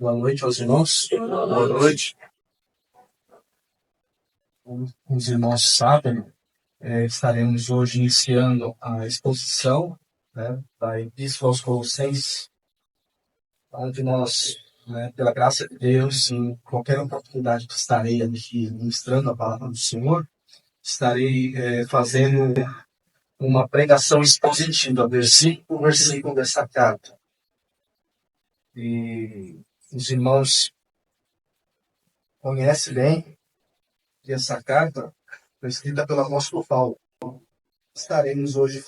Boa noite aos irmãos. Boa noite. Como os irmãos sabem, estaremos hoje iniciando a exposição, da Epístola aos Colossenses, onde nós, pela graça de Deus, em qualquer oportunidade que estarei aqui ministrando a palavra do Senhor, estarei fazendo uma pregação expositiva, versículo por versículo dessa carta. E os irmãos conhecem bem que essa carta foi escrita pelo apóstolo Paulo. Estaremos hoje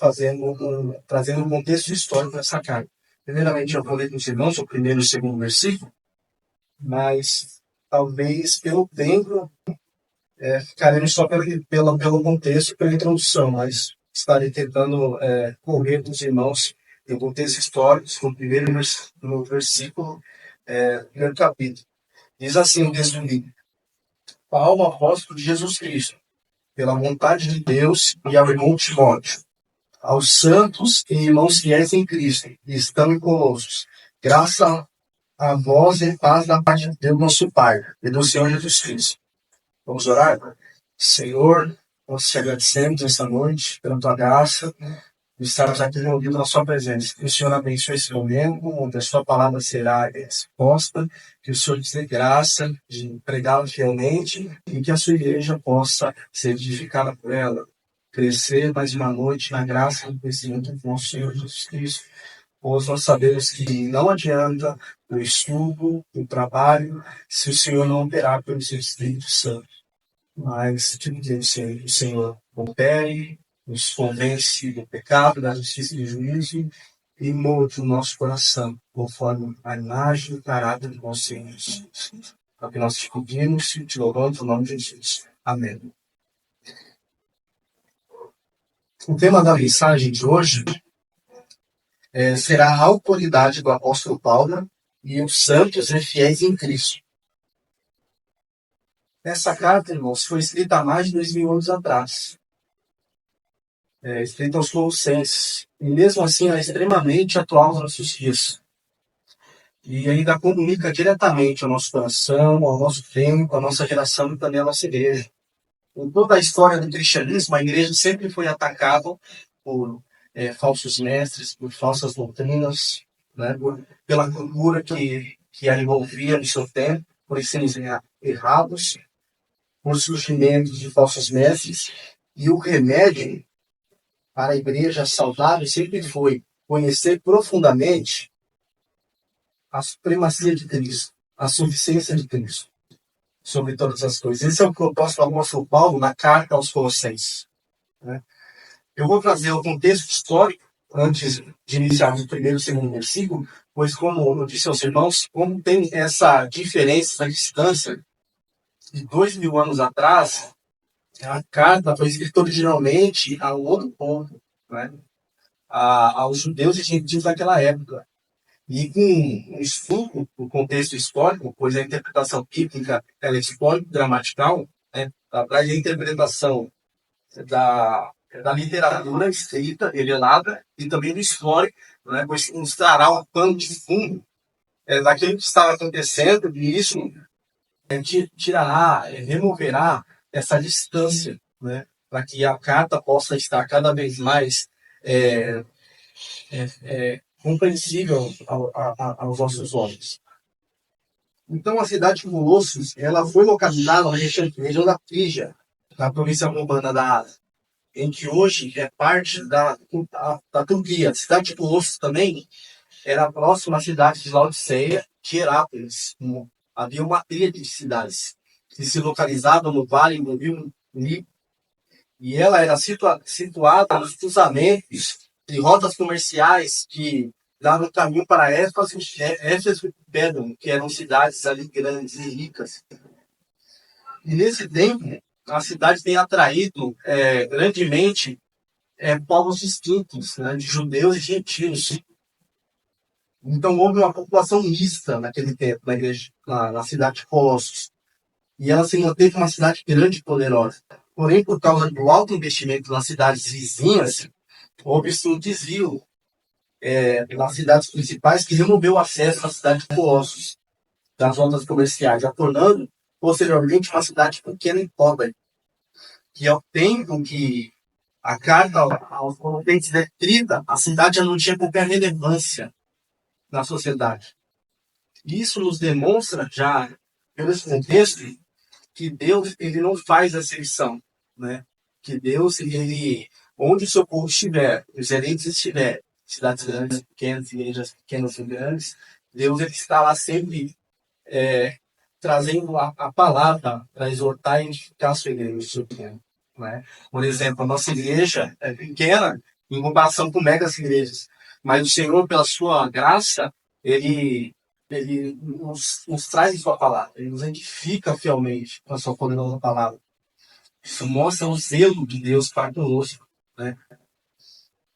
trazendo um contexto histórico dessa carta. Primeiramente, eu vou ler com os irmãos o primeiro e o segundo versículo, mas talvez pelo tempo ficaremos só pelo contexto, pela introdução, mas estarei tentando correr com os irmãos em contexto histórico, no primeiro no versículo do primeiro capítulo. Diz assim o texto bíblico: Paulo, apóstolo de Jesus Cristo, pela vontade de Deus, e ao irmão Timóteo, aos santos e irmãos fiéis em Cristo, que estão em Colossos, graça a vós e paz da parte de Deus, nosso Pai, e do Senhor Jesus Cristo. Vamos orar? Senhor, nós te agradecemos esta noite pela tua graça, de estarmos aqui reunidos na sua presença. Que o Senhor abençoe esse momento, onde a sua palavra será exposta, que o Senhor te dê graça de pregá-la fielmente e que a sua igreja possa ser edificada por ela, crescer mais uma noite na graça e no conhecimento do nosso Senhor Jesus Cristo. Pois nós sabemos que não adianta o estudo, o trabalho, se o Senhor não operar pelo seu Espírito Santo. Mas te pedimos, o Senhor opere, nos convence do pecado, da justiça e do juízo e molde o nosso coração conforme a imagem e o caráter do nosso Senhor Jesus. É o que nós te pedimos e te louvamos no nome de Jesus. Amém. O tema da mensagem de hoje será a autoridade do apóstolo Paulo e os santos e fiéis em Cristo. Essa carta, irmãos, foi escrita há mais de 2000 anos atrás. Escrita aos Colossenses. E mesmo assim, ela é extremamente atual nos nossos dias. E ainda comunica diretamente ao nosso coração, ao nosso tempo, à nossa geração e também à nossa igreja. Em toda a história do cristianismo, a igreja sempre foi atacada por falsos mestres, por falsas doutrinas, pela cultura que a envolvia no seu tempo, por ensinos errados, por surgimento de falsos mestres. E o remédio para a igreja saudável sempre foi conhecer profundamente a supremacia de Cristo, a suficiência de Cristo sobre todas as coisas. Esse é o propósito do apóstolo Paulo na carta aos Colossenses. Eu vou trazer o contexto histórico antes de iniciar o primeiro e o segundo versículo, pois, como eu disse aos irmãos, como tem essa diferença, essa distância de 2000 anos atrás, a carta foi escrita originalmente a um outro povo, aos judeus e gentios daquela época. E com estudo do contexto histórico, pois a interpretação bíblica ela é histórico-gramatical, atrás da interpretação da literatura escrita, revelada, e também do histórico, pois nos trará um pano de fundo daquilo que estava acontecendo, e isso removerá essa distância, para que a carta possa estar cada vez mais compreensível aos nossos olhos. Então, a cidade de Colossos, ela foi localizada na região da Frígia, na província romana da Ásia, em que hoje é parte da Turquia. A cidade de Colossos também era próxima à cidade de Laodiceia, de Herápolis. Havia uma tríade de cidades que se localizavam no vale do rio Nilo, e ela era situada nos cruzamentos de rotas comerciais que davam caminho para Éfeso e Pérgamo, que eram cidades ali grandes e ricas. E nesse tempo, a cidade tem atraído grandemente povos distintos, de judeus e gentios. Então houve uma população mista naquele tempo, na igreja, na cidade de Colossos. E ela se manteve uma cidade grande e poderosa. Porém, por causa do alto investimento nas cidades vizinhas, houve um desvio nas cidades principais que removeu o acesso à cidade de Colossos. das rotas comerciais, a tornando posteriormente uma cidade pequena e pobre, que ao tempo que a carta aos Colossenses é escrita, a cidade já não tinha qualquer relevância na sociedade. Isso nos demonstra, já pelo esse contexto, que Deus ele não faz acepção, né? Que Deus, ele, onde o seu povo estiver, os eleitos estiver, cidades grandes, pequenas, igrejas pequenas e grandes, Deus ele está lá sempre trazendo a palavra para exortar e edificar a sua igreja pequena, né? Por exemplo, a nossa igreja é pequena em comparação com megas igrejas, mas o Senhor, pela sua graça, ele nos traz a sua palavra, ele nos edifica fielmente com a sua poderosa palavra. Isso mostra o zelo de Deus para conosco, né?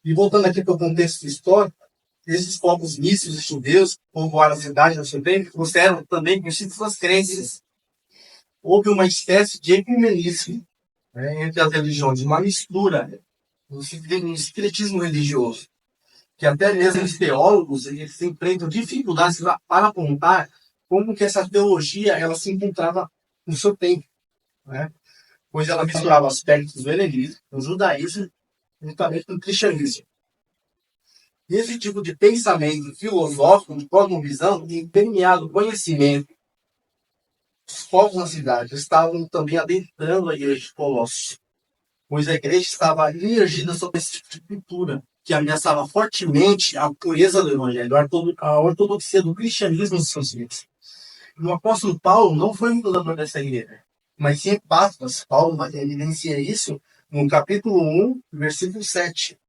E voltando aqui para o contexto histórico, esses povos místicos judeus que povoaram a cidade no seu tempo trouxeram também consigo suas crenças. Houve uma espécie de ecumenismo, né, entre as religiões, uma mistura no sincretismo religioso, que até mesmo os teólogos eles enfrentam dificuldades para apontar como que essa teologia ela se encontrava no seu tempo, né? Pois ela misturava aspectos do helenismo, do judaísmo, juntamente com o cristianismo. E esse tipo de pensamento filosófico, de cosmovisão, tem permeado o conhecimento. Os povos na cidade estavam também adentrando a igreja de Colossos, pois a igreja estava emergida sobre esse tipo de cultura, que ameaçava fortemente a pureza do evangelho, a ortodoxia do cristianismo nos seus dias. E o apóstolo Paulo não foi um fundador dessa igreja, mas sim Epáfras. Paulo evidencia isso no capítulo 1, versículo 7.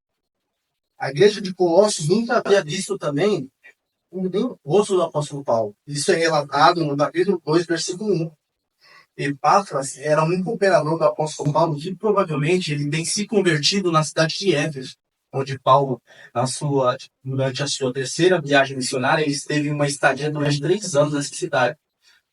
A igreja de Colossos nunca havia visto também o rosto do apóstolo Paulo. Isso é relatado no capítulo 2, versículo 1. Epáfras era um cooperador do apóstolo Paulo que provavelmente ele tem se convertido na cidade de Éfeso, onde Paulo, durante a sua terceira viagem missionária, ele esteve uma estadia durante 3 anos nessa cidade.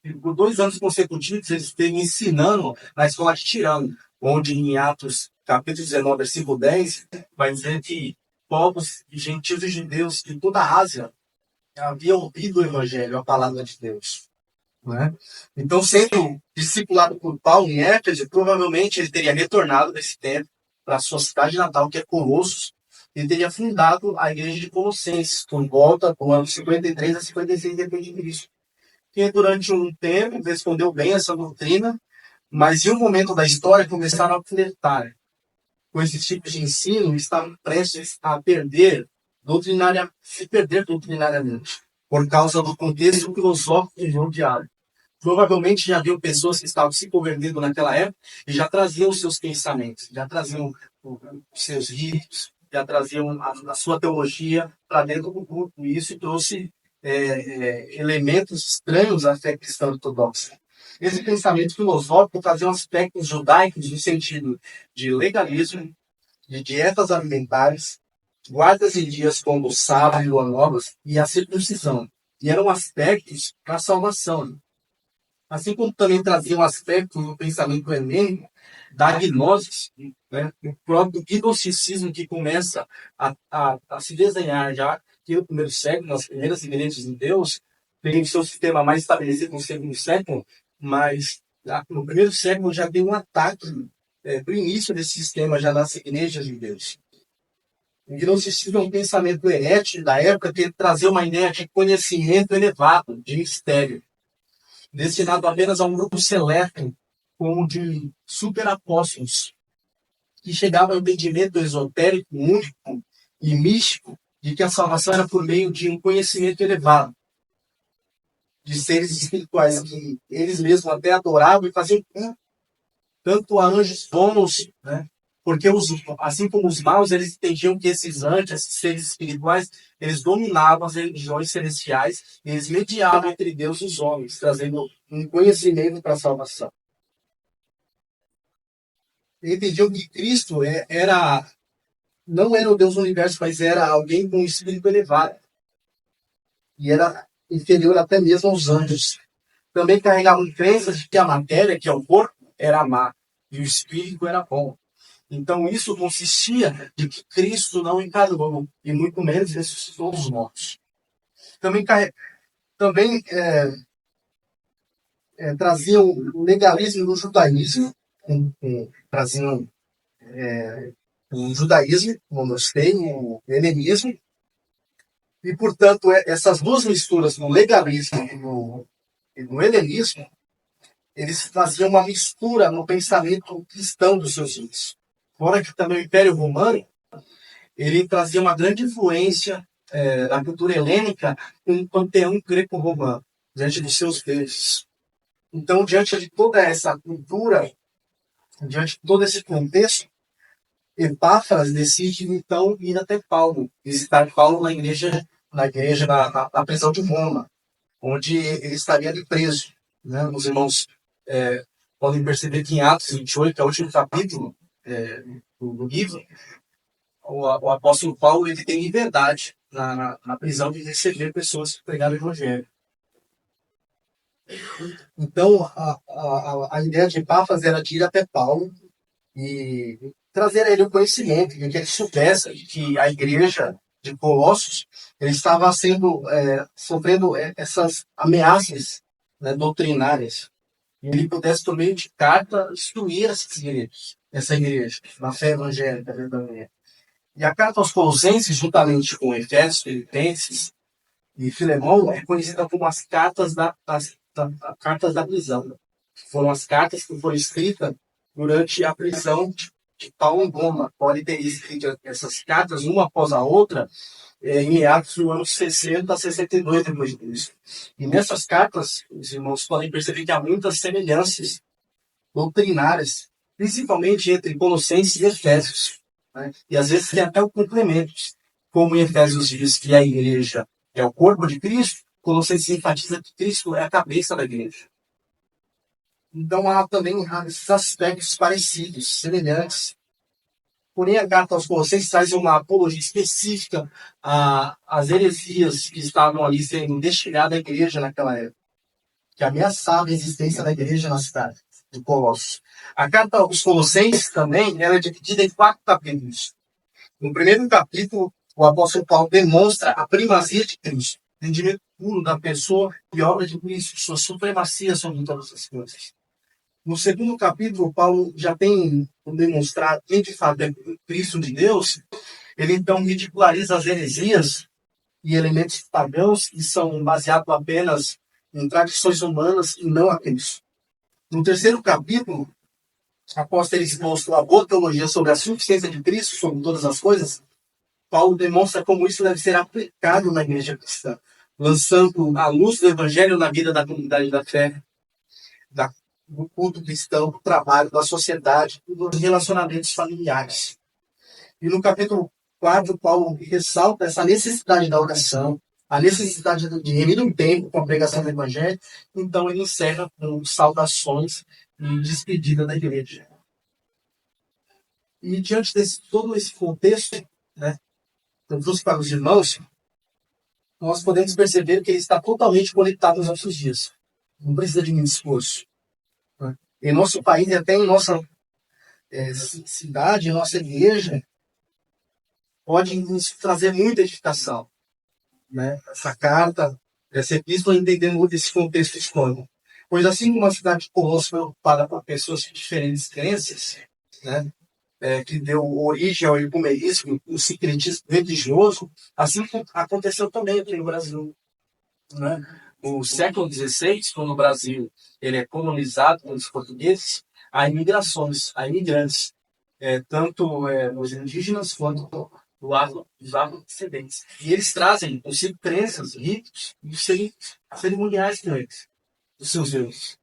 E por 2 anos consecutivos, ele esteve ensinando na escola de Tirano, onde em Atos, capítulo 19, versículo 10, vai dizer que povos e gentios e judeus de toda a Ásia haviam ouvido o evangelho, a palavra de Deus, né? Então, sendo discipulado por Paulo em Éfeso, provavelmente ele teria retornado desse tempo para a sua cidade natal, que é Colossos, e teria fundado a igreja de Colossenses, por volta do ano 53 a 56 depois de Cristo. Que durante um tempo respondeu bem essa doutrina, mas em um momento da história começaram a flertar com esse tipo de ensino, estavam prestes a se perder doutrinariamente, por causa do contexto filosófico que rodeava. Provavelmente já haviam pessoas que estavam se convertendo naquela época e já traziam os seus pensamentos, já traziam os seus ritos, já traziam a sua teologia para dentro do grupo. E isso trouxe elementos estranhos à fé cristã ortodoxa. Esse pensamento filosófico trazia aspectos judaicos no sentido de legalismo, de dietas alimentares, guardas e dias como o sábado e lua novas e a circuncisão. E eram aspectos para a salvação. Assim como também trazia um aspecto no pensamento helênico da gnose, né? O próprio gnosticismo que começa a se desenhar já que no primeiro século, nas primeiras igrejas de Deus, tem o seu sistema mais estabelecido no segundo século, mas no primeiro século já tem um ataque do início desse sistema já nas igrejas de Deus. O gnosticismo é um pensamento herético da época que trazia uma ideia de conhecimento elevado, de mistério, destinado apenas a um grupo seleto, como de superapóstolos, que chegava ao entendimento esotérico, único e místico de que a salvação era por meio de um conhecimento elevado, de seres espirituais que eles mesmos até adoravam e faziam culto, tanto a anjos bons, né? Porque assim como os maus, eles entendiam que esses anjos, esses seres espirituais, eles dominavam as religiões celestiais, e eles mediavam entre Deus e os homens, trazendo um conhecimento para a salvação. Eles entendiam que Cristo não era o Deus do universo, mas era alguém com um espírito elevado. E era inferior até mesmo aos anjos. Também carregavam crenças de que a matéria, que é o corpo, era má, e o espírito era bom. Então, isso consistia de que Cristo não encarnou, e muito menos ressuscitou dos mortos. Também traziam o legalismo do judaísmo, traziam o judaísmo, o monoteísmo, o helenismo, e, portanto, essas duas misturas, no legalismo e no helenismo, eles faziam uma mistura no pensamento cristão dos seus índios. Fora que também o Império Romano, ele trazia uma grande influência da cultura helênica com o panteão greco-romano, diante dos seus deuses. Então, diante de toda essa cultura, diante de todo esse contexto, Epáfras decide, então, ir até Paulo, visitar Paulo na prisão de Roma, onde ele estaria ali preso. Né? Os irmãos podem perceber que em Atos 28, que é o último capítulo do livro, o apóstolo Paulo ele tem liberdade na prisão de receber pessoas que pregaram o evangelho. Então, a ideia de Epáfras era de ir até Paulo e trazer a ele o conhecimento, de que ele soubesse que a igreja de Colossos ele estava sofrendo essas ameaças, né, doutrinárias. E ele pudesse, por meio de carta, instruir essa igreja, na fé evangélica verdadeira. E a carta aos Colossenses, juntamente com Efésios, Filipenses e Filemão, é conhecida como as cartas cartas da prisão. Foram as cartas que foram escritas durante a prisão de Paulo em Roma. Pode ter escrito essas cartas, uma após a outra, em meados do ano 60 a 62 depois de Cristo. E nessas cartas, os irmãos podem perceber que há muitas semelhanças doutrinárias, principalmente entre Colossenses e Efésios. Né? E às vezes tem até o complemento, como em Efésios diz que a igreja é o corpo de Cristo, Colossenses enfatiza que Cristo é a cabeça da igreja. Então há também esses aspectos parecidos, semelhantes. Porém, a carta aos Colossenses traz uma apologia específica às heresias que estavam ali sendo destinadas à igreja naquela época, que ameaçava a existência da igreja na cidade de Colossos. A carta aos Colossenses também ela é dividida em 4 capítulos. No primeiro capítulo, o apóstolo Paulo demonstra a primazia de Cristo, o entendimento puro da pessoa e obra de Cristo, sua supremacia sobre todas as coisas. No segundo capítulo, Paulo já tem demonstrado quem de fato é Cristo de Deus. Ele então ridiculariza as heresias e elementos pagãos que são baseados apenas em tradições humanas e não a Cristo. No terceiro capítulo, após ter exposto a boa teologia sobre a suficiência de Cristo sobre todas as coisas, Paulo demonstra como isso deve ser aplicado na igreja cristã, lançando a luz do evangelho na vida da comunidade da fé, do culto cristão, do trabalho, da sociedade e dos relacionamentos familiares. E no capítulo 4, Paulo ressalta essa necessidade da oração, a necessidade de remir um tempo com a pregação do evangelho. Então ele encerra com saudações e despedida da igreja. E diante de todo esse contexto, né, eu trouxe para os irmãos, nós podemos perceber que ele está totalmente conectado aos nossos dias. Não precisa de muito esforço. Né? Em nosso país, até em nossa cidade, em nossa igreja, pode nos trazer muita edificação. Né? Essa carta, essa epístola, entendendo muito esse contexto histórico. Pois assim como a cidade de Colossos foi ocupada por pessoas de diferentes crenças, né? Que deu origem ao ecumenismo, o sincretismo religioso, assim aconteceu também aqui no Brasil. Né? No século XVI, quando o Brasil ele é colonizado pelos portugueses, há imigrações, há imigrantes, tanto os indígenas quanto dos afrodescendentes. E eles trazem consigo crenças, ritos e cerimoniais com eles, dos seus deuses.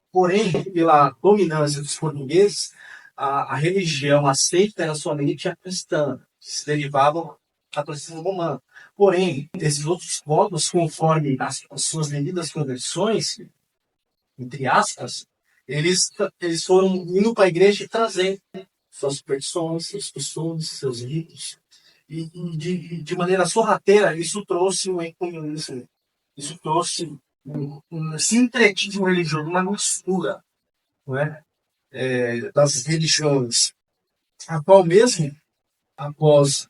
Porém, pela dominância dos portugueses, a religião aceita era somente a cristã, que se derivava do catolicismo romano. Porém, esses outros povos, conforme as suas devidas conversões, entre aspas, eles foram indo para a igreja e trazendo suas superstições, seus costumes, seus ritos. E de maneira sorrateira, isso trouxe um ecumenismo, isso trouxe um sincretismo religioso, uma mistura, não é? Das religiões, a qual mesmo, após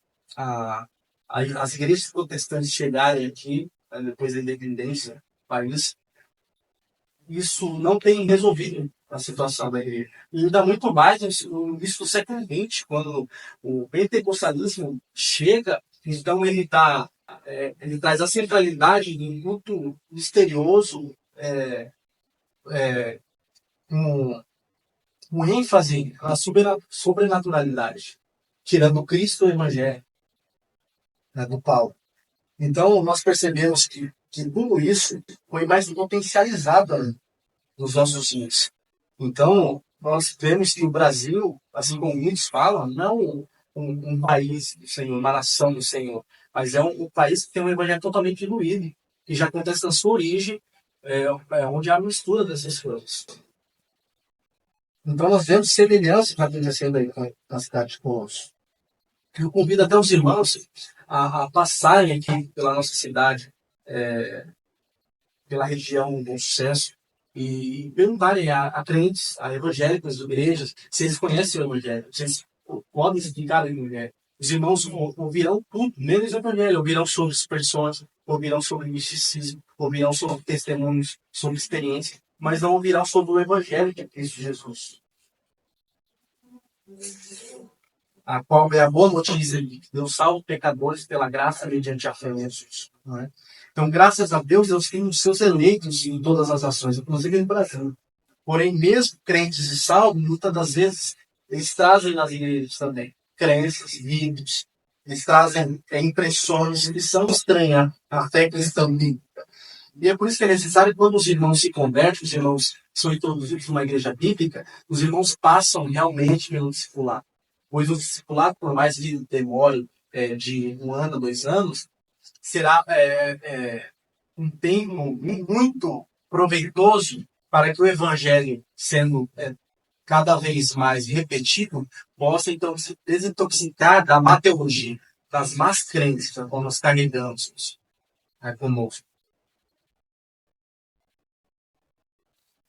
as igrejas protestantes chegarem aqui, depois da independência do país, isso não tem resolvido a situação da igreja. E ainda muito mais isso no século XX, quando o pentecostalismo chega, então ele traz a centralidade de um culto misterioso, com, com ênfase na sobrenaturalidade, tirando Cristo e o Evangelho, né, do Paulo. Então, nós percebemos que tudo isso foi mais potencializado, né, nos nossos dias. Então, nós vemos que o Brasil, assim como muitos falam, não um país do Senhor, uma nação do Senhor, mas é um país que tem um evangelho totalmente diluído, que já acontece na sua origem, onde há a mistura dessas coisas. Então, nós vemos semelhanças acontecendo aí na cidade de Colosso. Eu convido até os irmãos a passarem aqui pela nossa cidade, pela região do Sucesso, e perguntarem a crentes, a evangélicos, igrejas, se eles conhecem o Evangelho, se eles podem explicar o Evangelho. Os irmãos ouvirão tudo, menos o Evangelho, ouvirão sobre superstições, ouvirão sobre misticismo, ouvirão sobre testemunhos, sobre experiência, mas não ouvirão sobre o Evangelho de Cristo Jesus, a qual é a boa notícia de que Deus salva pecadores pela graça mediante a fé em Jesus. Não é? Então, graças a Deus, Deus tem os seus eleitos em todas as nações, inclusive no Brasil. Porém, mesmo crentes e salvos, muitas das vezes, eles trazem nas igrejas também crenças, vídeos, eles trazem impressões que são estranhas à fé cristã bíblica. E é por isso que é necessário, quando os irmãos se convertem, os irmãos são introduzidos numa igreja bíblica, os irmãos passam realmente pelo discipulado. Pois o discipulado, por mais que demore de 1 ano, 2 anos, será um tempo muito proveitoso para que o evangelho, sendo cada vez mais repetido, possa então se desintoxicar da má teologia, das más crenças que nós carregamos conosco.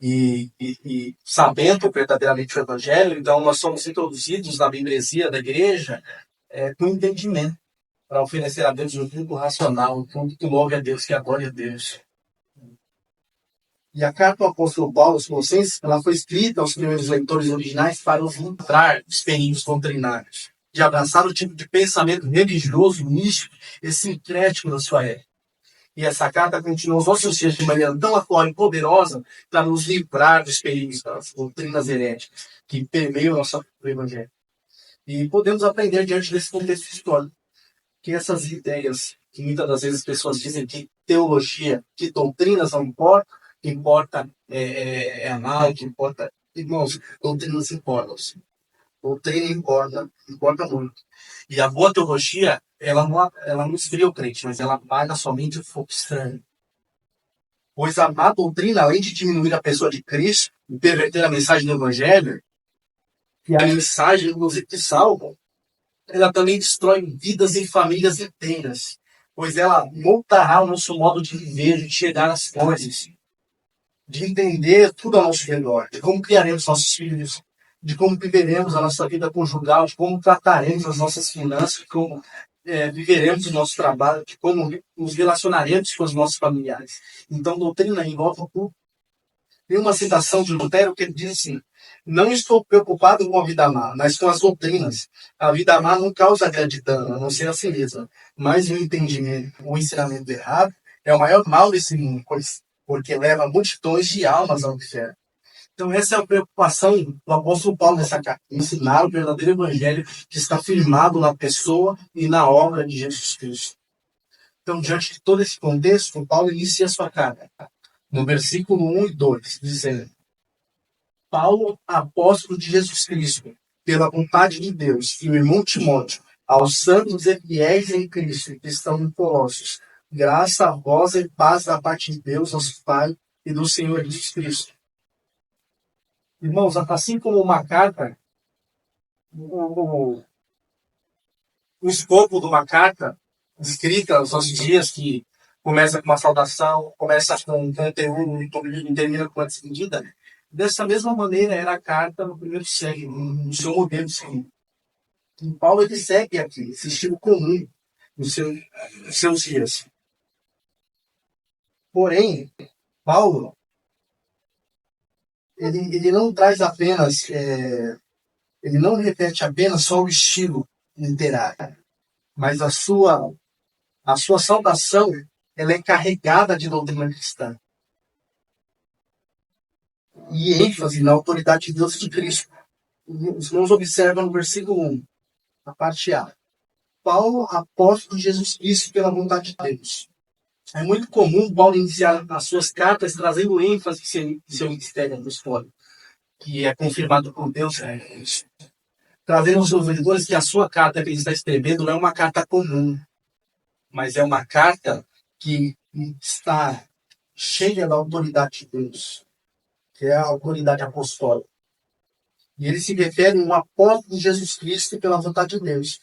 E sabendo verdadeiramente o Evangelho, então nós somos introduzidos na membresia da igreja com entendimento, para oferecer a Deus um culto racional, um culto que louve a Deus, que adore a Deus. E a carta do apóstolo Paulo aos Colossenses, ela foi escrita aos primeiros leitores originais para os livrar dos perigos doutrinários, de abraçar o tipo de pensamento religioso, místico e sincrético da sua época. E essa carta continua os nossos dias de maneira tão atual e poderosa para nos livrar dos perigos das doutrinas heréticas que permeiam o nosso evangelho. E podemos aprender diante desse contexto histórico que essas ideias, que muitas das vezes as pessoas dizem que teologia, que doutrinas não importam, que importa é amar, que importa... Irmãos, doutrinas importam. Doutrina importa, importa muito. E a boa teologia, ela não esfria o crente, mas ela apaga somente o fogo estranho. Pois a má doutrina, além de diminuir a pessoa de Cristo e perverter a mensagem do Evangelho, e a mensagem, inclusive, que salva, ela também destrói vidas e famílias inteiras. Pois ela moldará o nosso modo de viver, de enxergar as coisas, de entender tudo ao nosso redor, de como criaremos nossos filhos, de como viveremos a nossa vida conjugal, de como trataremos as nossas finanças, de como viveremos o nosso trabalho, de como nos relacionaremos com os nossos familiares. Então, doutrina envolve tudo. Tem uma citação de Lutero que ele diz assim: não estou preocupado com a vida má, mas com as doutrinas. A vida má não causa grande dano, a não ser a si mesma. Mas o entendimento, o ensinamento errado, é o maior mal desse mundo, porque leva multidões de almas ao inferno. Então, essa é a preocupação do apóstolo Paulo nessa carta: ensinar o verdadeiro evangelho que está firmado na pessoa e na obra de Jesus Cristo. Então, diante de todo esse contexto, Paulo inicia a sua carta, no versículo 1 e 2, dizendo: Paulo, apóstolo de Jesus Cristo, pela vontade de Deus, e o irmão Timóteo, aos santos e fiéis em Cristo que estão em Colossos, graça a vós e paz da parte de Deus, nosso Pai, e do Senhor Jesus Cristo. Irmãos, assim como uma carta, o, o escopo de uma carta escrita nos nossos dias, que começa com uma saudação, começa com um conteúdo e termina com uma despedida, dessa mesma maneira era a carta no primeiro século, no seu modelo escrito. E Paulo ele segue aqui, esse estilo comum nos seus dias. Porém, Paulo ele não traz apenas, ele não repete apenas só o estilo literário, mas a sua saudação, ela é carregada de doutrina cristã e ênfase na autoridade de Deus e de Cristo. Os irmãos observam no versículo 1, a parte A. Paulo, apóstolo de Jesus Cristo pela vontade de Deus. É muito comum Paulo iniciar as suas cartas trazendo ênfase em seu ministério apostólico, que é confirmado por Deus, trazendo aos seus leitores que a sua carta que ele está escrevendo não é uma carta comum, mas é uma carta que está cheia da autoridade de Deus, que é a autoridade apostólica. E ele se refere a um apóstolo de Jesus Cristo pela vontade de Deus.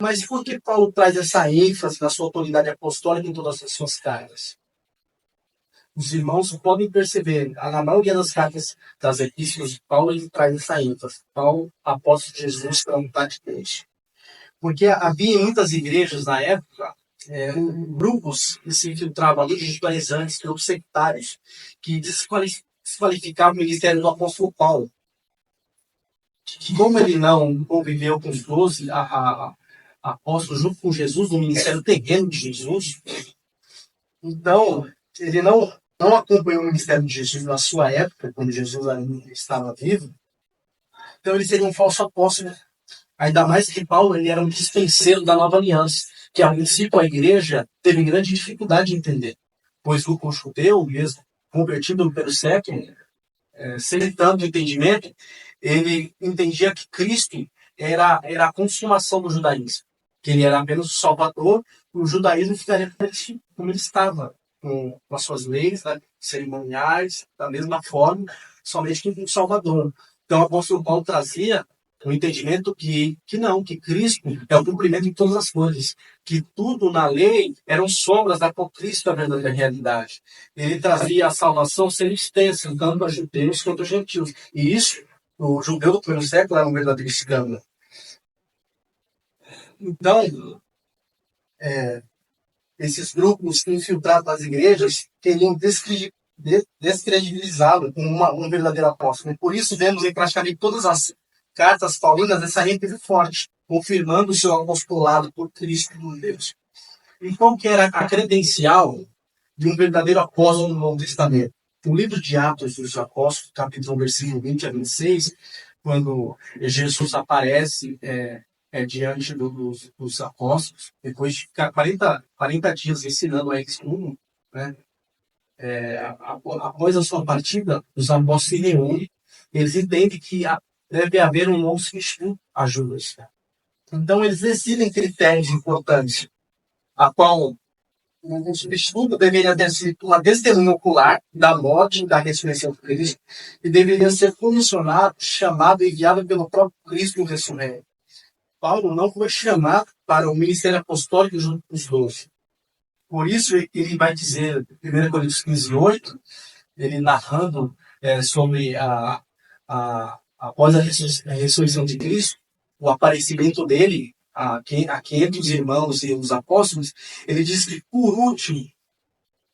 Mas por que Paulo traz essa ênfase na sua autoridade apostólica em todas as suas cartas? Os irmãos podem perceber, na maioria das cartas das epístolas de Paulo, ele traz essa ênfase. Paulo, apóstolo de Jesus pela vontade de Deus. Porque havia em muitas igrejas na época grupos que se infiltravam ali, judaizantes, grupos sectários, que desqualificavam o ministério do apóstolo Paulo. Como ele não conviveu com os 12 apóstolos junto com Jesus no ministério terreno de Jesus, então ele não acompanhou o ministério de Jesus na sua época, quando Jesus ainda estava vivo. Então ele seria um falso apóstolo. Ainda mais que Paulo ele era um dispenseiro da nova aliança, que a princípio a igreja teve grande dificuldade de entender, pois o judeu, mesmo convertido pelo século, sem tanto entendimento, ele entendia que Cristo era a consumação do judaísmo, que ele era apenas o Salvador, o judaísmo ficaria como ele estava, com as suas leis, né, cerimoniais, da mesma forma, somente que com o Salvador. Então o apóstolo Paulo trazia o entendimento que Cristo é o cumprimento de todas as coisas, que tudo na lei eram sombras da qual Cristo é a verdadeira realidade. Ele trazia a salvação ser extensa, tanto a judeus quanto a gentios. E isso, o judeu do primeiro século era um verdadeiro escândalo. Então, esses grupos infiltrados nas igrejas queriam descredibilizá-lo como um verdadeiro apóstolo. E por isso vemos em praticamente todas as cartas paulinas essa ênfase forte, confirmando o seu apostolado por Cristo por Deus. E qual que era a credencial de um verdadeiro apóstolo no Novo Testamento? O livro de Atos dos Apóstolos, capítulo 1, versículo 20 a 26, quando Jesus aparece diante dos apóstolos, depois de ficar 40 dias ensinando a eles tudo, né? Após a sua partida, os apóstolos se reúnem, eles entendem que deve haver um novo substituto a Judas. Então, eles decidem critérios importantes, a qual o substituto deveria ter sido uma testemunha ocular da morte e da ressurreição de Cristo e deveria ser comissionado, chamado e enviado pelo próprio Cristo ressurreto. Paulo não foi chamado para o ministério apostólico junto com os 12. Por isso, ele vai dizer, 1 Coríntios 15, 8, ele narrando sobre após a ressurreição de Cristo, o aparecimento dele a 500 irmãos e os apóstolos, ele diz que, por último,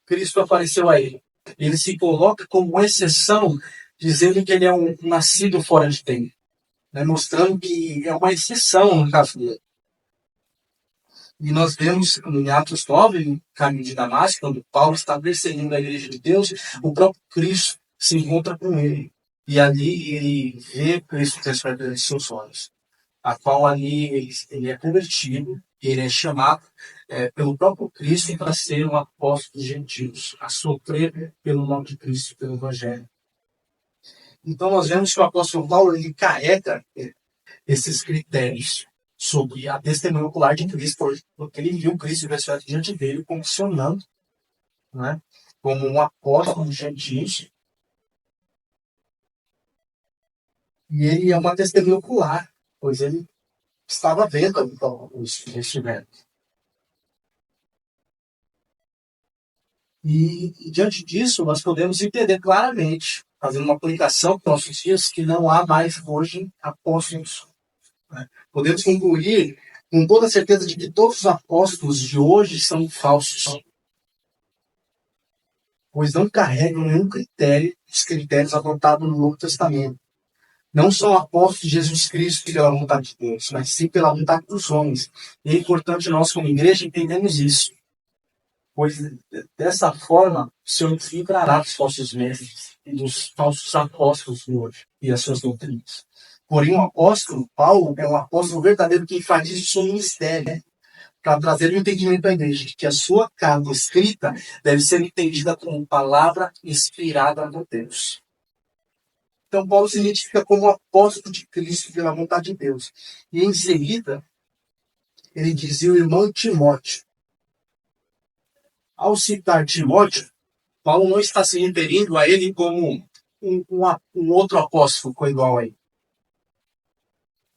Cristo apareceu a ele. Ele se coloca como exceção, dizendo que ele é um nascido fora de tempo, né? Mostrando que é uma exceção no caso dele. E nós vemos em Atos 9, no caminho de Damasco, quando Paulo está perseguindo a igreja de Deus, o próprio Cristo se encontra com ele. E ali ele vê Cristo ressurreto em seus olhos, a qual ali ele é convertido, ele é chamado pelo próprio Cristo para ser um apóstolo de gentios, a sofrer pelo nome de Cristo, pelo Evangelho. Então nós vemos que o apóstolo Paulo ele carrega esses critérios sobre a testemunha ocular de Cristo, porque ele viu Cristo ressurreto diante dele, funcionando, né, como um apóstolo de gentios. E ele é uma testemunha ocular, pois ele estava vendo então, este evento. E diante disso, nós podemos entender claramente, fazendo uma aplicação para os nossos dias, que não há mais hoje apóstolos. Né? Podemos concluir com toda certeza de que todos os apóstolos de hoje são falsos. pois não carregam nenhum critério dos critérios apontados no Novo Testamento. Não são apóstolos de Jesus Cristo pela vontade de Deus, mas sim pela vontade dos homens. E é importante nós, como igreja, entendemos isso, pois dessa forma o Senhor nos livrará dos falsos mestres e dos falsos apóstolos de hoje e as suas doutrinas. Porém, o apóstolo Paulo é um apóstolo verdadeiro que faz isso seu ministério, né? Para trazer o entendimento à igreja, que a sua carta escrita deve ser entendida como palavra inspirada por Deus. Então, Paulo se identifica como apóstolo de Cristo pela vontade de Deus. E em seguida, ele dizia o irmão Timóteo. Ao citar Timóteo, Paulo não está se referindo a ele como um outro apóstolo igual a ele.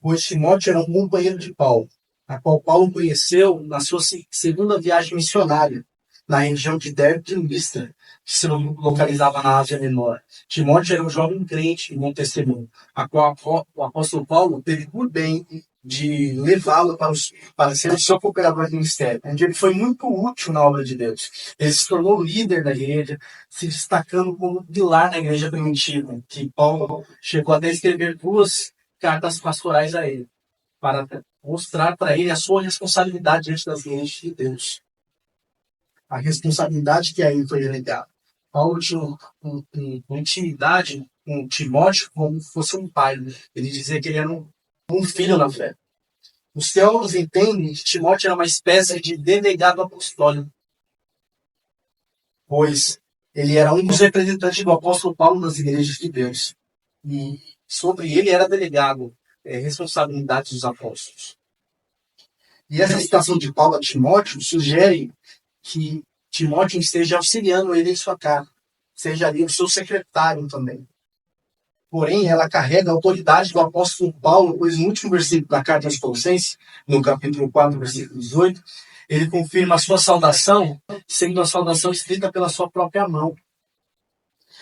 Pois Timóteo era um companheiro de Paulo, a qual Paulo conheceu na sua segunda viagem missionária, na região de Derbe e Listra, que se localizava na Ásia Menor. Timóteo era um jovem crente e bom testemunho, a qual o apóstolo Paulo teve por bem de levá-lo para ser o seu cooperador de ministério, onde ele foi muito útil na obra de Deus. Ele se tornou líder da igreja, se destacando como pilar na igreja primitiva, que Paulo chegou até a escrever 2 cartas pastorais a ele, para mostrar para ele a sua responsabilidade diante das igrejas de Deus. A responsabilidade que a ele foi delegada. Paulo tinha uma intimidade com Timóteo como se fosse um pai. Ele dizia que ele era um filho na fé. Os teólogos entendem que Timóteo era uma espécie de delegado apostólico, pois ele era um dos representantes do apóstolo Paulo nas igrejas de Deus. E sobre ele era delegado responsabilidade dos apóstolos. E essa citação de Paulo a Timóteo sugere que Timóteo esteja auxiliando ele em sua carta, seja ali o seu secretário também. Porém, ela carrega a autoridade do apóstolo Paulo, pois no último versículo da carta aos Colossenses, no capítulo 4, versículo 18, ele confirma a sua saudação, sendo a saudação escrita pela sua própria mão.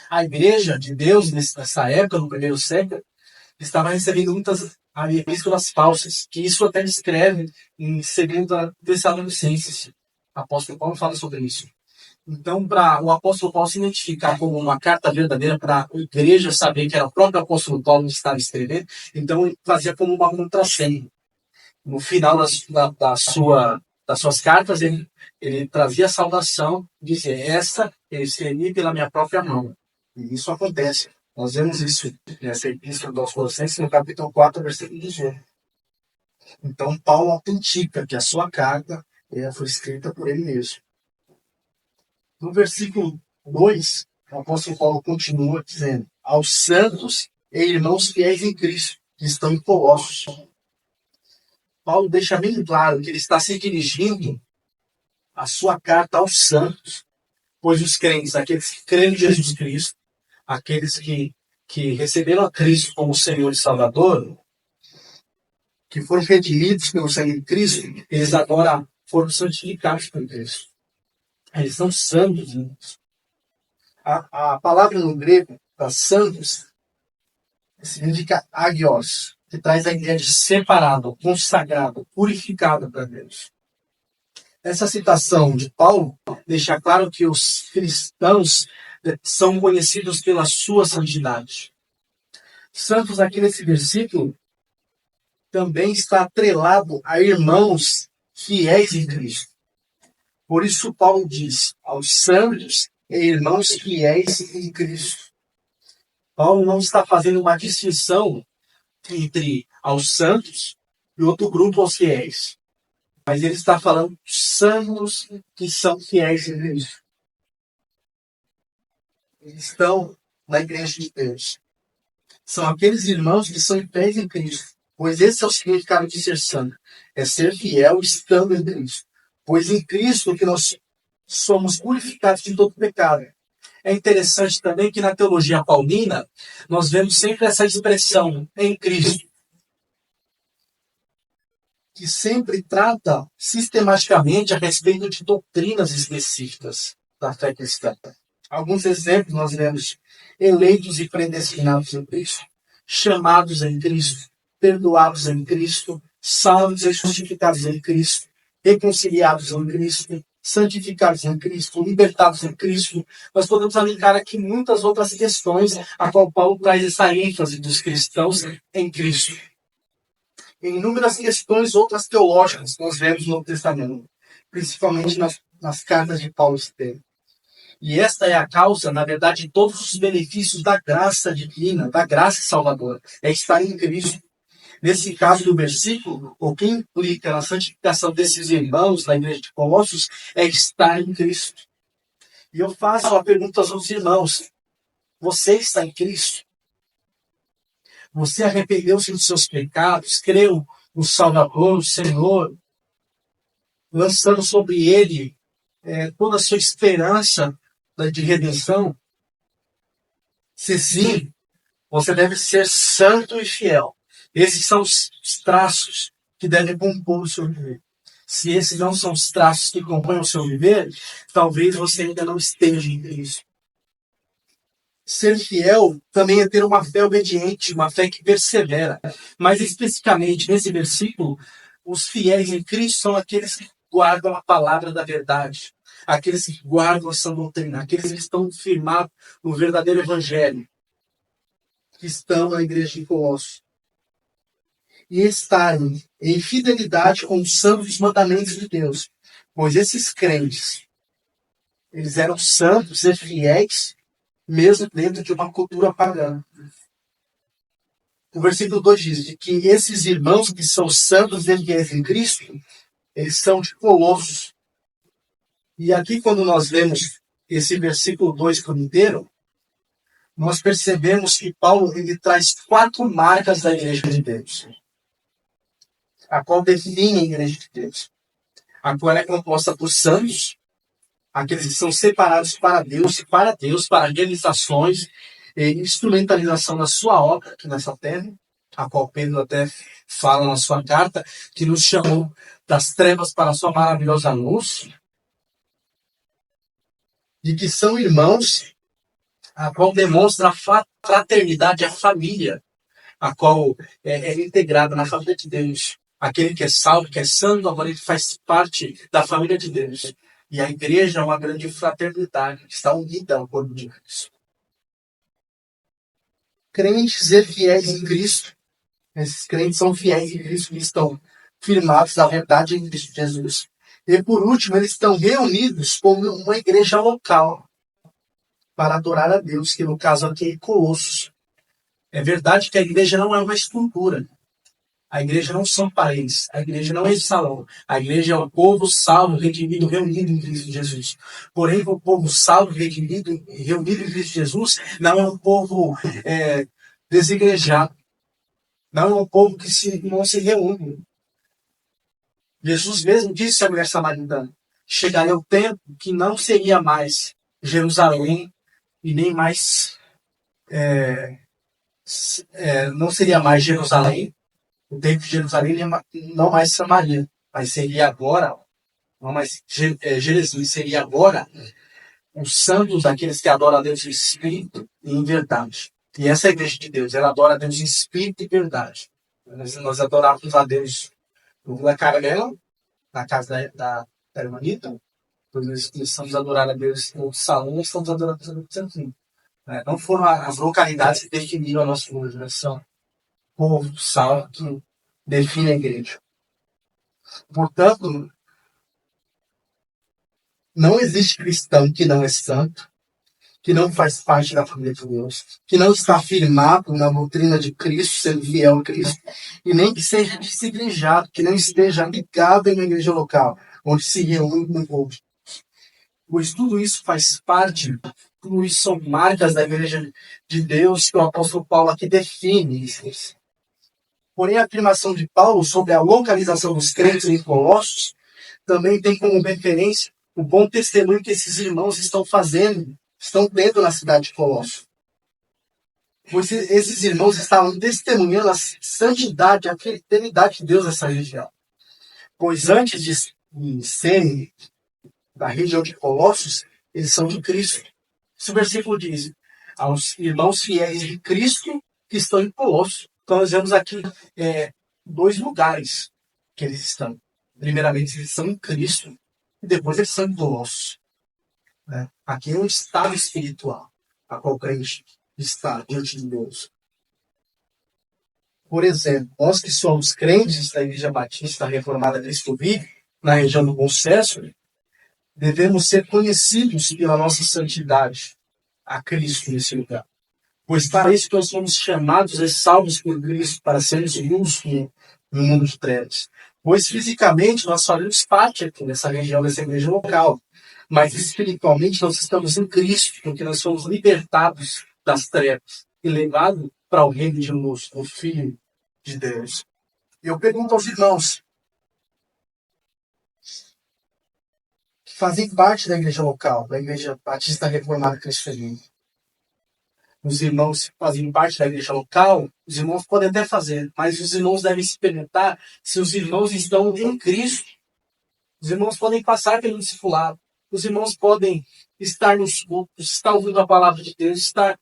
A igreja de Deus, nessa época, no primeiro século, estava recebendo muitas epístolas falsas, que isso até descreve em 2 Tessalonicenses. O apóstolo Paulo fala sobre isso. Então, para o apóstolo Paulo se identificar como uma carta verdadeira, para a igreja saber que era o próprio apóstolo Paulo que estava escrevendo, então ele fazia como uma contrassenha. No final das suas cartas, ele trazia a saudação, dizia, essa eu escrevi pela minha própria mão. E isso acontece. Nós vemos isso nessa epístola dos Colossenses, no capítulo 4, versículo 18. Então, Paulo autentica que a sua carta foi escrita por ele mesmo. No versículo 2, o apóstolo Paulo continua dizendo, aos santos e irmãos fiéis em Cristo, que estão em Colossos. Paulo deixa bem claro que ele está se dirigindo a sua carta aos santos, pois os crentes, aqueles que creem em Jesus Cristo, aqueles que receberam a Cristo como Senhor e Salvador, que foram redimidos pelo sangue de Cristo, eles agora foram santificados por Cristo. Eles são santos. A palavra no grego para santos significa agios, que traz a ideia de separado, consagrado, purificado para Deus. Essa citação de Paulo deixa claro que os cristãos são conhecidos pela sua santidade. Santos, aqui nesse versículo, também está atrelado a irmãos fiéis em Cristo. Por isso Paulo diz, aos santos e irmãos fiéis em Cristo. Paulo não está fazendo uma distinção entre aos santos e outro grupo aos fiéis. Mas ele está falando dos santos que são fiéis em Cristo. Eles estão na igreja de Deus. São aqueles irmãos que são fiéis em Cristo. Pois esse é o significado de ser santo. É ser fiel estando em Cristo. Pois em Cristo que nós somos purificados de todo pecado. É interessante também que na teologia paulina nós vemos sempre essa expressão, em Cristo, que sempre trata sistematicamente a respeito de doutrinas específicas da fé cristã. Alguns exemplos nós vemos: eleitos e predestinados em Cristo, chamados em Cristo, perdoados em Cristo, salvos e justificados em Cristo, reconciliados em Cristo, santificados em Cristo, libertados em Cristo. Nós podemos alinhar aqui muitas outras questões a qual Paulo traz essa ênfase dos cristãos em Cristo. Em inúmeras questões outras teológicas que nós vemos no Novo Testamento, principalmente nas cartas de Paulo Estevão. E esta é a causa, na verdade, de todos os benefícios da graça divina, da graça salvadora, é estar em Cristo. Nesse caso do versículo, o que implica na santificação desses irmãos na igreja de Colossos é estar em Cristo. E eu faço uma pergunta aos irmãos: você está em Cristo? Você arrependeu-se dos seus pecados, creu no Salvador, no Senhor, lançando sobre ele toda a sua esperança de redenção? Se sim, você deve ser santo e fiel. Esses são os traços que devem compor o seu viver. Se esses não são os traços que compõem o seu viver, talvez você ainda não esteja em Cristo. Ser fiel também é ter uma fé obediente, uma fé que persevera. Mas especificamente nesse versículo, os fiéis em Cristo são aqueles que guardam a palavra da verdade, aqueles que guardam a sã doutrina, aqueles que estão firmados no verdadeiro evangelho, que estão na igreja de Colossos. E estarem em fidelidade com os santos mandamentos de Deus. Pois esses crentes, eles eram santos e fiéis, mesmo dentro de uma cultura pagã. O versículo 2 diz que esses irmãos que são santos e fiéis em Cristo, eles são de Colossos. E aqui, quando nós lemos esse versículo 2 por inteiro, nós percebemos que Paulo ele traz 4 marcas da igreja de Deus, a qual define a igreja de Deus, a qual é composta por santos, aqueles que são separados para Deus, para realizações e instrumentalização da sua obra aqui nessa terra, a qual Pedro até fala na sua carta, que nos chamou das trevas para a sua maravilhosa luz, e que são irmãos, a qual demonstra a fraternidade, a família, a qual é integrada na família de Deus. Aquele que é salvo, que é santo, agora ele faz parte da família de Deus. E a igreja é uma grande fraternidade, que está unida ao corpo de Cristo. Crentes e fiéis em Cristo. Esses crentes são fiéis em Cristo, que estão firmados na verdade em Cristo Jesus. E por último, eles estão reunidos como uma igreja local para adorar a Deus, que no caso aqui é Colossos. É verdade que a igreja não é uma estrutura. A igreja não são paredes. A igreja não é esse salão. A igreja é o povo salvo, redimido, reunido em Cristo Jesus. Porém, o povo salvo, redimido, reunido em Cristo Jesus, não é um povo desigrejado. Não é um povo que não se reúne. Jesus mesmo disse à mulher samaritana: chegaria o tempo que não seria mais Jerusalém e nem mais não seria mais Jerusalém, o tempo de Jerusalém não mais Samaria, mas seria agora, não mais Jesus, seria agora os santos daqueles que adoram a Deus em espírito e em verdade. E essa é a igreja de Deus, ela adora a Deus em espírito e verdade. Nós adorávamos a Deus no Vila Carmelo, na casa da irmanita, nós começamos a adorar a Deus no salão, nós estamos adorando a Deus aqui. Não foram as localidades que definiram a nossa igreja, são o povo salvo que define a igreja. Portanto, não existe cristão que não é santo, que não faz parte da família de Deus, que não está firmado na doutrina de Cristo, sendo fiel a Cristo, e nem que seja desigrejado, que não esteja ligado em uma igreja local, onde se reúne com o povo. Pois tudo isso faz parte, tudo isso são marcas da igreja de Deus que o apóstolo Paulo aqui define. Porém, a afirmação de Paulo sobre a localização dos crentes em Colossos também tem como referência o bom testemunho que esses irmãos estão tendo na cidade de Colossos. Pois esses irmãos estavam testemunhando a santidade, a fidelidade de Deus nessa região. Pois antes de serem da região de Colossos, eles são de Cristo. Esse versículo diz: aos irmãos fiéis de Cristo que estão em Colossos. Então nós vemos aqui 2 lugares que eles estão. Primeiramente, eles estão em Cristo. e depois é sangue do osso. Né? Aqui é um estado espiritual a qual o crente está diante de Deus. Por exemplo, nós que somos crentes da Igreja Batista Reformada Cristo Vive, na região do Bom Sucesso, devemos ser conhecidos pela nossa santidade a Cristo nesse lugar. Pois para isso nós somos chamados e salvos por Cristo, para sermos luz no mundo de trevas. Pois fisicamente nós fazemos parte aqui nessa região, dessa igreja local. Mas espiritualmente nós estamos em Cristo, porque nós somos libertados das trevas e levados para o reino de luz, o Filho de Deus. E eu pergunto aos irmãos que fazem parte da igreja local, da Igreja Batista Reformada Cristo Vive. Os irmãos que fazem parte da igreja local, os irmãos podem até fazer, mas os irmãos devem se perguntar se os irmãos estão em Cristo. Os irmãos podem passar pelo discipulado, os irmãos podem estar nos cultos, estar ouvindo a palavra de Deus, estar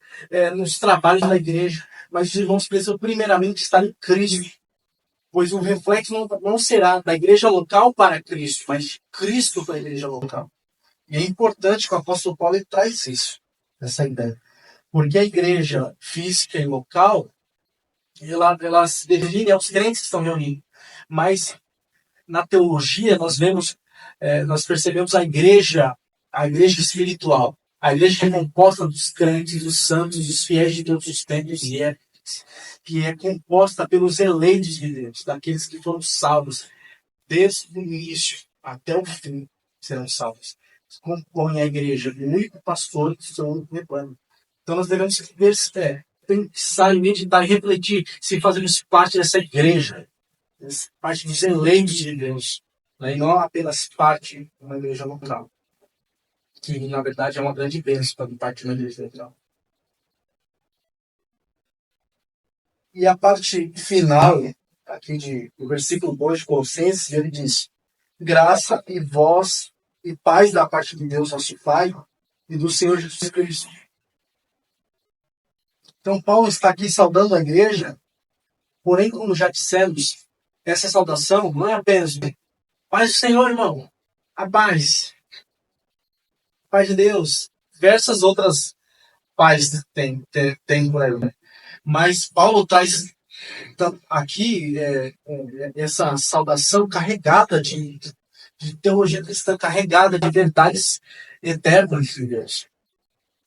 nos trabalhos da igreja, mas os irmãos precisam primeiramente estar em Cristo, pois o reflexo não será da igreja local para Cristo, mas de Cristo para a igreja local. E é importante que o apóstolo Paulo ele traz isso, essa ideia. Porque a igreja física e local, ela se define aos crentes que estão reunidos. Mas na teologia nós percebemos a igreja espiritual. A igreja que é composta dos crentes, dos santos, dos fiéis de todos os tempos e épocas, que é composta pelos eleitos de Deus, daqueles que foram salvos desde o início até o fim, serão salvos. Compõe a igreja do único pastor que são o rebanho. Então nós devemos pensar, meditar e refletir se fazemos parte dessa igreja, parte dos eleitos de Deus, né? E não apenas parte de uma igreja local, que na verdade é uma grande bênção para parte de uma igreja local. E a parte final, aqui do versículo 2 de Colossenses, ele diz: graça e voz e paz da parte de Deus, nosso Pai, e do Senhor Jesus Cristo. Então, Paulo está aqui saudando a igreja, porém, como já dissemos, essa saudação não é apenas paz do Senhor, irmão, a paz de Deus, diversas outras paz tem por aí. Mas Paulo traz aqui essa saudação carregada de teologia cristã, carregada de verdades eternas de Deus.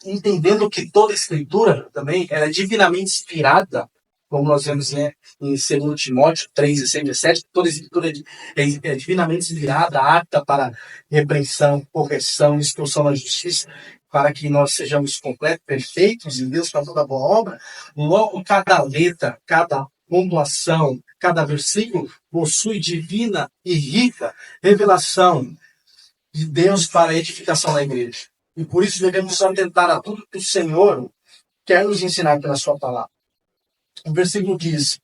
Entendendo que toda a escritura também ela é divinamente inspirada, como nós vemos em 2 Timóteo 3, 6 e 7, toda a escritura é divinamente inspirada, apta para repreensão, correção, instrução na justiça, para que nós sejamos completos, perfeitos em Deus para toda boa obra. Logo, cada letra, cada pontuação, cada versículo possui divina e rica revelação de Deus para a edificação da igreja. E por isso devemos atentar a tudo que o Senhor quer nos ensinar pela sua palavra. O versículo diz: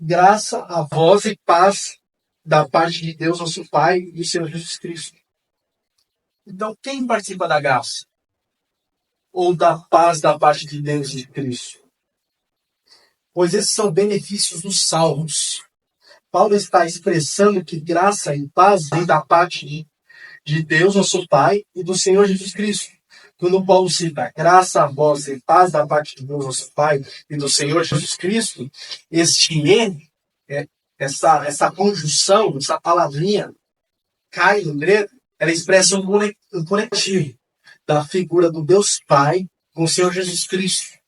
graça a vós e paz da parte de Deus, nosso Pai, e do Senhor Jesus Cristo. Então, quem participa da graça? Ou da paz da parte de Deus e de Cristo? Pois esses são benefícios dos salvos. Paulo está expressando que graça e paz vem da parte de Deus, nosso Pai, e do Senhor Jesus Cristo. Quando Paulo cita graça a vós e paz da parte de Deus, nosso Pai, e do Senhor Jesus Cristo, essa conjunção, essa palavrinha, cai no grego, ela expressa um conectivo da figura do Deus Pai com o Senhor Jesus Cristo,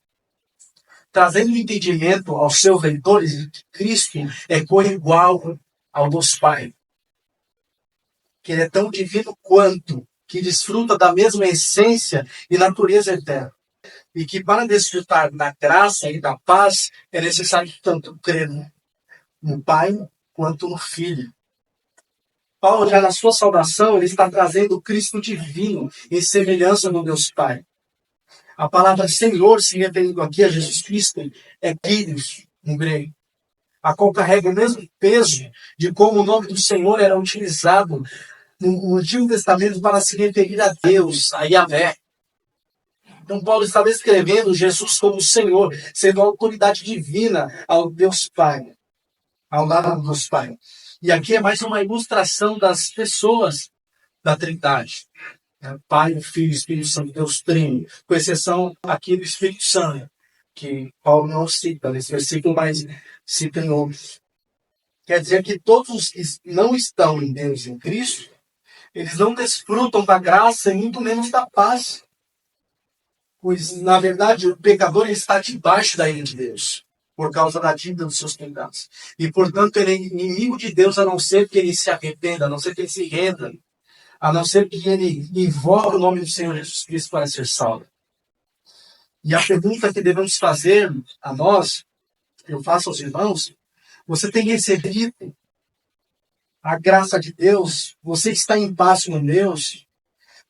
trazendo o entendimento aos seus leitores de que Cristo é coigual ao Deus Pai, que ele é tão divino quanto, que desfruta da mesma essência e natureza eterna. E que para desfrutar da graça e da paz é necessário tanto crer no Pai quanto no Filho. Paulo, já na sua saudação, ele está trazendo o Cristo divino em semelhança no Deus Pai. A palavra Senhor, se referindo aqui a Jesus Cristo, é Kyrios, no grego, a qual carrega o mesmo peso de como o nome do Senhor era utilizado no Antigo Testamento para se referir a Deus, a Yahvé. Então Paulo está descrevendo Jesus como Senhor, sendo a autoridade divina ao Deus Pai, ao lado do Deus Pai. E aqui é mais uma ilustração das pessoas da Trindade. Né? Pai, Filho e Espírito Santo, Deus Trino, com exceção aqui do Espírito Santo, que Paulo não cita nesse versículo, mas cita em outros. Quer dizer que todos os que não estão em Deus, em Cristo, eles não desfrutam da graça e muito menos da paz. Pois, na verdade, o pecador está debaixo da ira de Deus, por causa da dívida dos seus pecados. E, portanto, ele é inimigo de Deus, a não ser que ele se arrependa, a não ser que ele se renda, a não ser que ele invoque o nome do Senhor Jesus Cristo para ser salvo. E a pergunta que devemos fazer a nós, eu faço aos irmãos, você tem recebido a graça de Deus? Você está em paz com Deus?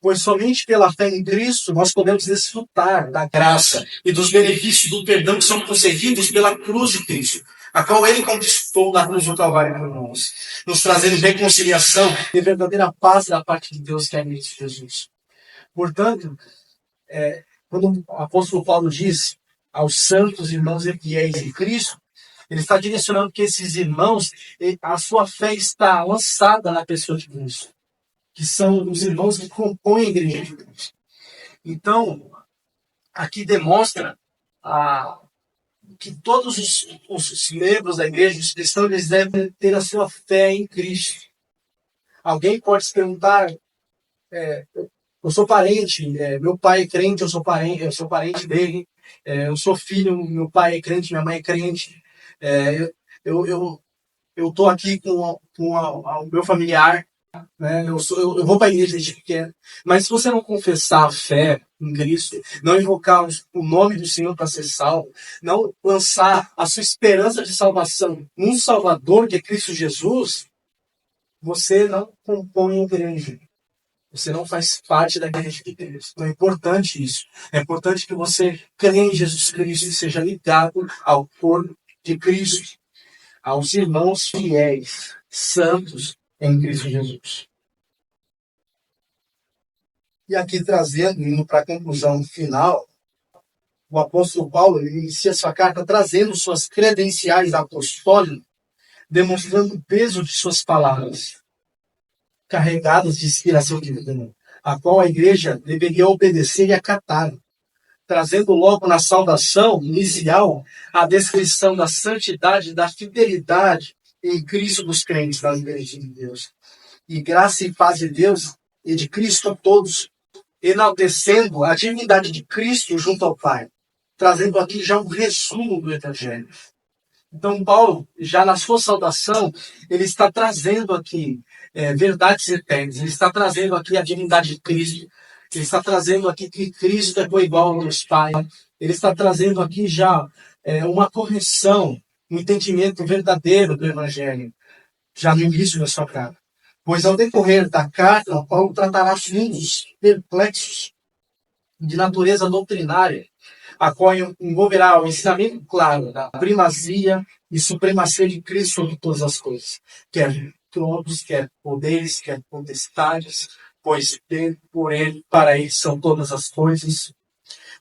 Pois somente pela fé em Cristo nós podemos desfrutar da graça e dos benefícios do perdão que são concedidos pela cruz de Cristo, a qual Ele conquistou na cruz do Calvário por nós, nos trazendo reconciliação e verdadeira paz da parte de Deus que é em Cristo Jesus. Portanto, quando o apóstolo Paulo diz aos santos irmãos e fiéis em Cristo, ele está direcionando que esses irmãos, a sua fé está lançada na pessoa de Cristo, que são os irmãos que compõem a igreja de Cristo. Então, aqui demonstra que todos os membros da igreja, os cristãos, eles devem ter a sua fé em Cristo. Alguém pode se perguntar, eu sou parente, meu pai é crente, eu sou parente dele, eu sou filho, meu pai é crente, minha mãe é crente, eu estou aqui com o meu familiar, né? Eu vou para a igreja desde pequeno. Mas se você não confessar a fé em Cristo, não invocar o nome do Senhor para ser salvo, não lançar a sua esperança de salvação num Salvador, que é Cristo Jesus, você não compõe a igreja. Você não faz parte da igreja de Deus. Então é importante isso. É importante que você creia em Jesus Cristo e seja ligado ao corpo de Cristo, aos irmãos fiéis, santos, em Cristo Jesus. E aqui trazendo, indo para a conclusão final, o apóstolo Paulo inicia sua carta trazendo suas credenciais apostólicas, demonstrando o peso de suas palavras, carregadas de inspiração divina, a qual a igreja deveria obedecer e acatar, trazendo logo na saudação inicial a descrição da santidade e da fidelidade em Cristo dos crentes das igrejas de Deus. E graça e paz de Deus e de Cristo a todos, enaltecendo a divindade de Cristo junto ao Pai, trazendo aqui já um resumo do Evangelho. Então, Paulo, já na sua saudação, ele está trazendo aqui verdades eternas, ele está trazendo aqui a divindade de Cristo, ele está trazendo aqui que Cristo é igual ao Deus Pai, ele está trazendo aqui já uma correção, um entendimento verdadeiro do Evangelho, já no início da sua carta. Pois ao decorrer da carta, Paulo tratará assuntos perplexos de natureza doutrinária, a qual envolverá o ensinamento claro da primazia e supremacia de Cristo sobre todas as coisas, quer tronos, quer poderes, quer potestades, pois por ele, para ele são todas as coisas.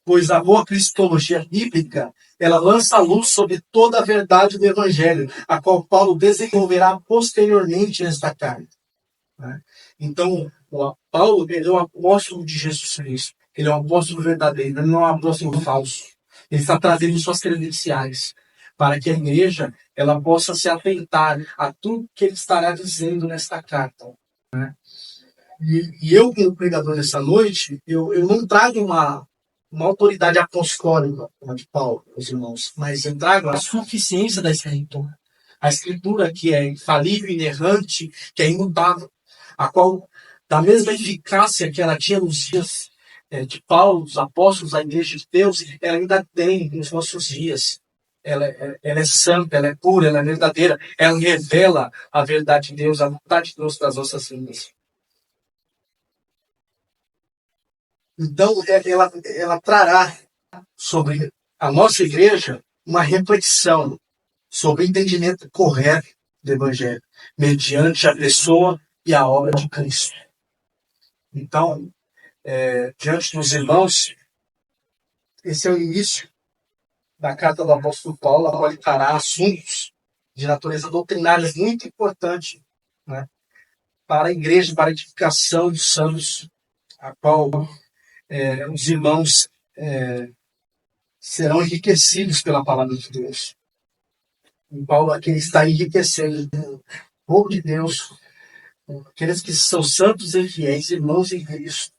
Pois a boa cristologia bíblica, ela lança a luz sobre toda a verdade do Evangelho, a qual Paulo desenvolverá posteriormente nesta carta. Então, Paulo ele é um apóstolo de Jesus Cristo. Ele é um apóstolo verdadeiro, ele não é um apóstolo falso. Ele está trazendo suas credenciais para que a igreja ela possa se atentar a tudo que ele estará dizendo nesta carta. E eu, como pregador dessa noite, eu não trago uma autoridade apostólica de Paulo, meus irmãos, mas eu trago a suficiência da Escritura. A Escritura que é infalível, inerrante, que é imutável, a qual, da mesma eficácia que ela tinha nos dias de Paulo, dos apóstolos, da igreja de Deus, ela ainda tem nos nossos dias. Ela é santa, ela é pura, ela é verdadeira, ela revela a verdade de Deus, a vontade de Deus das nossas vidas. Então, ela trará sobre a nossa igreja uma reflexão sobre o entendimento correto do Evangelho, mediante a pessoa e a obra de Cristo. Então, diante dos irmãos, esse é o início da carta do apóstolo Paulo, a qual ele trará assuntos de natureza doutrinária muito importante, né, para a igreja, para a edificação dos santos, a qual os irmãos serão enriquecidos pela palavra de Deus. E Paulo aqui está enriquecendo o povo de Deus, aqueles que são santos e fiéis, irmãos em Cristo,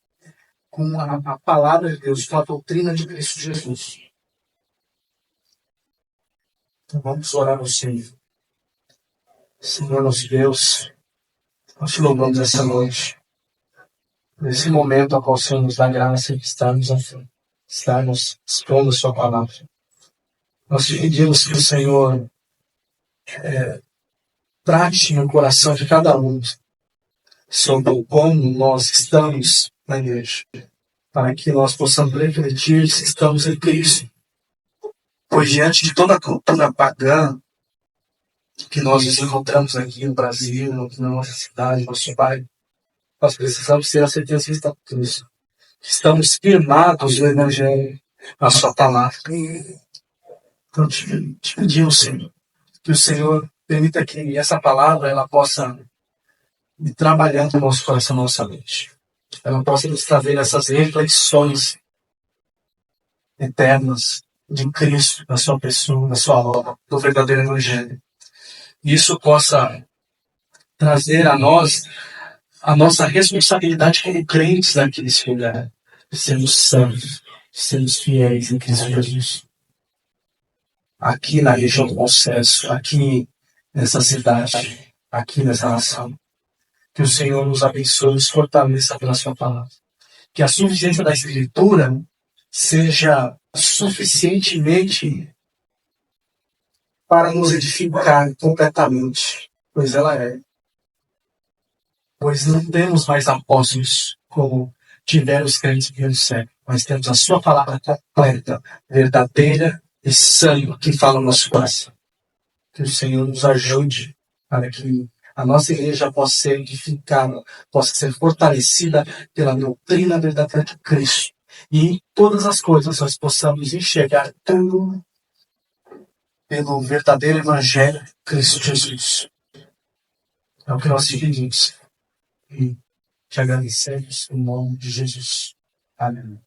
com a palavra de Deus, com a doutrina de Cristo Jesus. Então vamos orar ao Senhor. Senhor nosso Deus, nós te louvamos essa noite, nesse momento a qual o Senhor nos dá graça de estarmos expondo a sua palavra. Nós te pedimos que o Senhor trate no coração de cada um sobre como nós estamos na igreja, para que nós possamos refletir se estamos em Cristo. Pois diante de toda a cultura pagã que nós nos encontramos aqui no Brasil, na nossa cidade, no nosso bairro, nós precisamos ter a certeza que estamos em Cristo. Estamos firmados no Evangelho, na sua palavra. Então te pedimos, Senhor, que o Senhor permita que essa palavra ela possa ir trabalhando no nosso coração, na nossa mente. Ela possa nos trazer essas reflexões eternas de Cristo, da sua pessoa, da sua obra, do verdadeiro Evangelho. E isso possa trazer a nós a nossa responsabilidade como crentes aqui nesse lugar, de sermos santos, de sermos fiéis em Cristo Jesus. Aqui na região do Concesso, aqui nessa cidade, aqui nessa nação. Que o Senhor nos abençoe e nos fortaleça pela sua palavra. Que a suficiência da Escritura seja suficientemente para nos edificar completamente, pois ela é. Pois não temos mais apóstolos como tiveram os crentes no primeiro século, mas temos a sua palavra completa, verdadeira e sã, que fala no nosso coração. Que o Senhor nos ajude para que a nossa igreja possa ser edificada, possa ser fortalecida pela doutrina verdadeira de Cristo. E em todas as coisas nós possamos enxergar tudo pelo verdadeiro Evangelho de Cristo Jesus. É o que nós te pedimos. E te agradecemos em nome de Jesus. Amém.